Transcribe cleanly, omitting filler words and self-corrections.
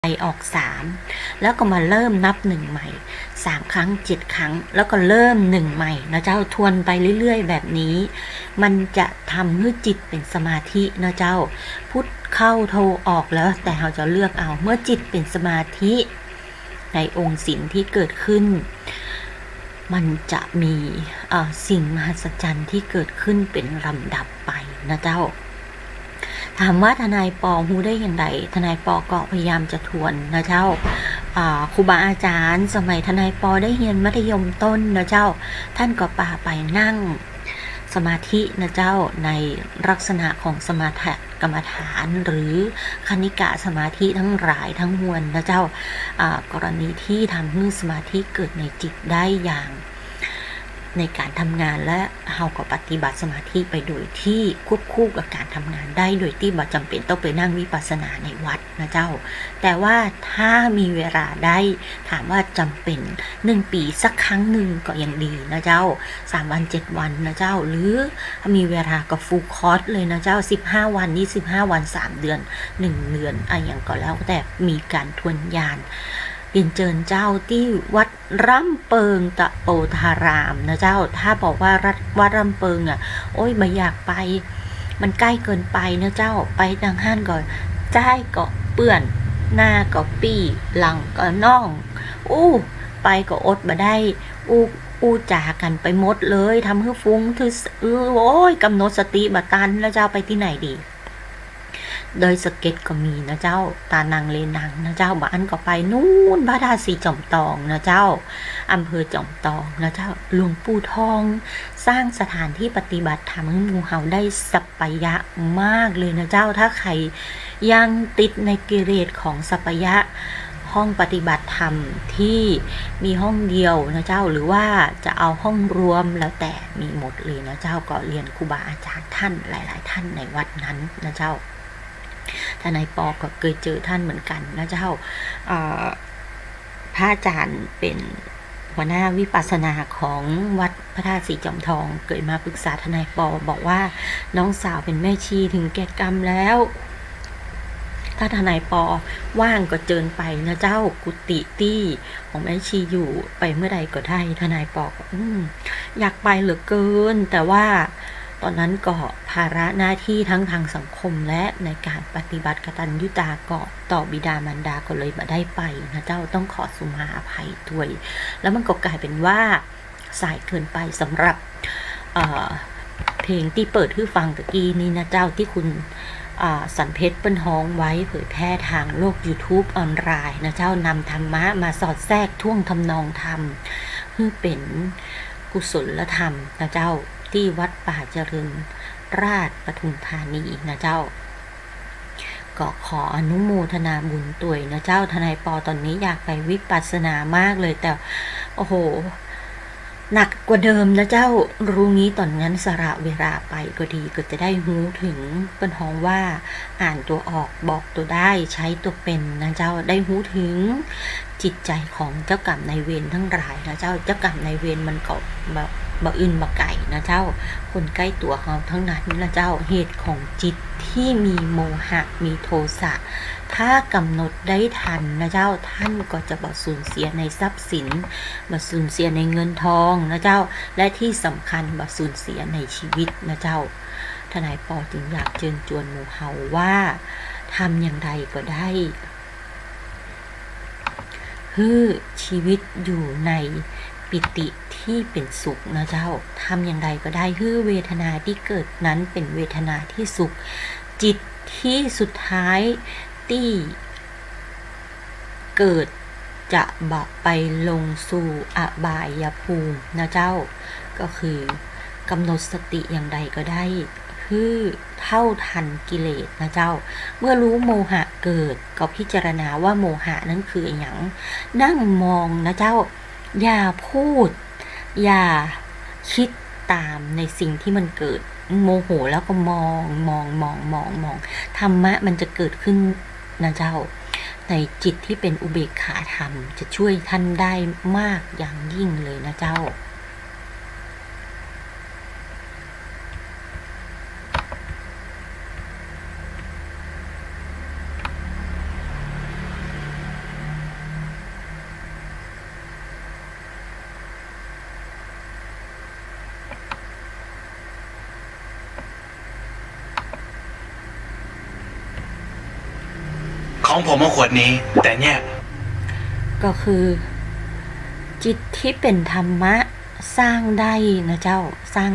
ออก3แล้วก็มาเริ่มนับ1ใหม่3ครั้ง7ครั้งแล้วก็เริ่ม1ใหม่นะเจ้าทวนไปเรื่อยๆแบบนี้มันจะทำให้จิตเป็นสมาธินะเจ้าพุทเข้าโทออกแล้วแต่เราจะเลือกเอาเมื่อจิตเป็นสมาธิในองค์ศีลที่เกิดขึ้นมันจะมีสิ่งมหัศจรรย์ที่เกิดขึ้นเป็นลำดับไปนะเจ้าถามว่าทนายปอรู้ได้อย่างไรทนายปอก็พยายามจะทวนนะเจ้าครูบาอาจารย์สมัยทนายปอได้เรียนมัธยมต้นนะเจ้าท่านก็พาไปนั่งสมาธินะเจ้าในลักษณะของสมาธิกรรมฐานหรือคณิกะสมาธิทั้งหลายทั้งมวลนะเจ้ากรณีที่ทำให้สมาธิเกิดในจิตได้อย่างในการทำงานและเราก็ปฏิบัติสมาธิไปโดยที่ควบคู่กับการทำงานได้โดยที่บ่จำเป็นต้องไปนั่งวิปัสสนาในวัดนะเจ้าแต่ว่าถ้ามีเวลาได้ถามว่าจำเป็น1ปีสักครั้งหนึ่งก็ยังดีนะเจ้า3วัน7วันนะเจ้าหรือมีเวลาก็ฟูลคอร์สเลยนะเจ้า15วัน25วัน3เดือน1เดือนอย่างก็แล้วแต่มีการทวนญาณเรียนเจิญเจ้าที่วัดร่ำเปิงตะโปธารามนะเจ้าถ้าบอกว่าวัดร่ำเปิงโอ้ยไม่อยากไปมันใกล้เกินไปนะเจ้าไปดังห้านก่อนใจก็เปื่อนหน้าก็ปี้หลังก็น่องไปก็อดมาได้จากันไปหมดเลยทำให้ฟุ้งโอ้ยกำหนดสติบัตันแล้วเจ้าไปที่ไหนดีโดยสเก็ตก็มีนะเจ้าตานังเลนังนะเจ้าบ้านก็ไปนู่นพระธาตุสีจอมตองนะเจ้าอำเภอจอมตองนะเจ้าหลวงปู่ทองสร้างสถานที่ปฏิบัติธรรมให้หมู่เฮาได้สัปปายะมากเลยนะเจ้าถ้าใครยังติดในกิเลสของสัปปายะห้องปฏิบัติธรรมที่มีห้องเดียวนะเจ้าหรือว่าจะเอาห้องรวมแล้วแต่มีหมดเลยนะเจ้าก็เรียนครูบาอาจารย์ท่านหลายๆท่านในวัดนั้นนะเจ้าทนายปอก็เคยเจอท่านเหมือนกันนะเจ้าพระอาจารย์เป็นหัวหน้าวิปัสสนาของวัดพระธาตุสีจอมทองเกิดมาปรึกษาทนายปอบอกว่าน้องสาวเป็นแม่ชีถึงแก่กรรมแล้วถ้าทนายปอว่างก็เจิญไปนะเจ้ากุฏิที่ของแม่ชีอยู่ไปเมื่อใดก็ได้ทนายปอก็อยากไปเหลือเกินแต่ว่าตอนนั้นก็ภาระหน้าที่ทั้งทางสังคมและในการปฏิบัติกตัญญูตาเกาะต่อบิดามารดาก็เลยมาได้ไปนะเจ้าต้องขอสุมาอภัยด้วยแล้วมันก็กลายเป็นว่าสายเกินไปสำหรับเพลงที่เปิดให้ฟังตะกี้นี้นะเจ้าที่คุณสันเพชรเปิ้นฮ้องไว้เผยแพร่ทางโลก YouTube ออนไลน์นะเจ้านำธรรมะมาสอดแทรกท่วงทำนองธรรมเพื่อเป็นกุศลธรรมนะเจ้าที่วัดป่าเจริญราชปทุมธานีนะเจ้าก็ขออนุโมทนาบุญตัวยนะเจ้าทนายปอตอนนี้อยากไปวิปัสสนามากเลยแต่โอ้โหหนักกว่าเดิมนะเจ้ารู้งี้ตอนนั้นสละเวลาไปก็ดีก็จะได้รู้ถึงเป็นห้องว่าอ่านตัวออกบอกตัวได้ใช้ตัวเป็นนะเจ้าได้รู้ถึงจิตใจของเจ้ากรรมนายเวรทั้งหลายนะเจ้าเจ้ากรรมนายเวรมันก็บะอื่นบะไก่นะเจ้าคนใกล้ตัวเขาทั้งนั้นนะเจ้าเหตุของจิตที่มีโมหะมีโทสะถ้ากำหนดได้ทันนะเจ้าท่านก็จะบ่สูญเสียในทรัพย์สินบ่สูญเสียในเงินทองนะเจ้าและที่สำคัญบ่สูญเสียในชีวิตนะเจ้าทนายปอจึงอยากเชิญชวนหมู่เฮาว่าทำอย่างไรก็ได้คือชีวิตอยู่ในปิติที่เป็นสุขนะเจ้าทำอย่างไรก็ได้คือเวทนาที่เกิดนั้นเป็นเวทนาที่สุขจิตที่สุดท้ายที่เกิดจะบะไปลงสู่อบายภูมินะเจ้าก็คือกำหนดสติอย่างใดก็ได้คือเท่าทันกิเลสนะเจ้าเมื่อรู้โมหะเกิดก็พิจารณาว่าโมหะนั้นคืออย่างนั่งมองนะเจ้าอย่าพูดอย่าคิดตามในสิ่งที่มันเกิดโมโหแล้วก็มองธรรมะมันจะเกิดขึ้นนะเจ้าในจิตที่เป็นอุเบกขาธรรมจะช่วยท่านได้มากอย่างยิ่งเลยนะเจ้า ค ของผมมาขวดนี้ แต่เนี่ย ก็คือจิตที่เป็นธรรมะสร้างได้นะเจ้าสร้าง